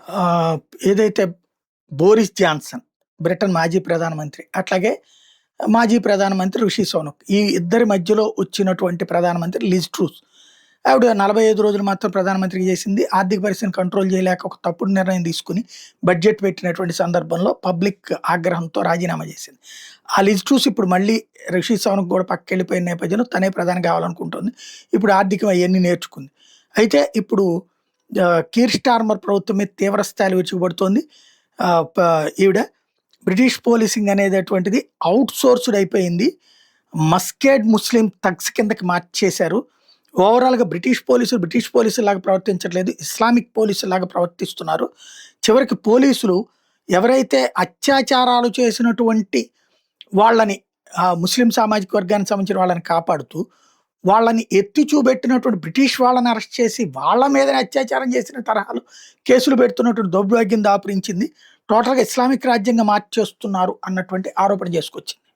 ఆహ్, ఏదైతే Boris Johnson Britain మాజీ ప్రధానమంత్రి, అట్లాగే మాజీ ప్రధానమంత్రి రిషి సోనక్. ఈ ఇద్దరి మధ్యలో వచ్చినటువంటి ప్రధానమంత్రి లిజ్ ట్రూస్. ఆవిడ 45 రోజులు మాత్రం ప్రధానమంత్రిగా చేసింది. ఆర్థిక పరిస్థితిని కంట్రోల్ చేయలేక ఒక తప్పుడు నిర్ణయం తీసుకొని బడ్జెట్ పెట్టినటువంటి సందర్భంలో పబ్లిక్ ఆగ్రహంతో రాజీనామా చేసింది. ఆ లిజ్ ట్రూస్ ఇప్పుడు మళ్ళీ రిషి సోనక్ కూడా పక్కకెళ్ళిపోయిన నేపథ్యంలో తనే ప్రధాని కావాలనుకుంటోంది. ఇప్పుడు ఆర్థికం అయన్నీ నేర్చుకుంది. అయితే ఇప్పుడు కీర్ స్టార్మర్ ప్రభుత్వం మీద తీవ్ర స్థాయిలో విరుచుకుపడుతోంది. ఆహ్, ప ఈవిడ బ్రిటిష్ పోలీసింగ్ అనేటటువంటిది ఔట్‌సోర్స్‌డ్ అయిపోయింది. మస్కేడ్ ముస్లిం థగ్స్ కిందకి మార్చేశారు. ఓవరాల్‌గా బ్రిటిష్ పోలీసుల్లాగా ప్రవర్తించట్లేదు. ఇస్లామిక్ పోలీసుల్లాగా ప్రవర్తిస్తున్నారు. చివరికి పోలీసులు ఎవరైతే అత్యాచారాలు చేసినటువంటి వాళ్ళని ముస్లిం సామాజిక వర్గానికి సంబంధించిన వాళ్ళని కాపాడుతూ, వాళ్ళని ఎత్తి చూపెట్టినటువంటి బ్రిటిష్ వాళ్ళని అరెస్ట్ చేసి, వాళ్ళ మీదనే అత్యాచారం చేసిన తరహాలో కేసులు పెడుతున్నటువంటి దౌర్భాగ్యం దాపురించింది. టోటల్‌గా ఇస్లామిక్ రాజ్యంగా మార్చేస్తున్నారు అన్నటువంటి ఆరోపణ చేసుకొచ్చింది.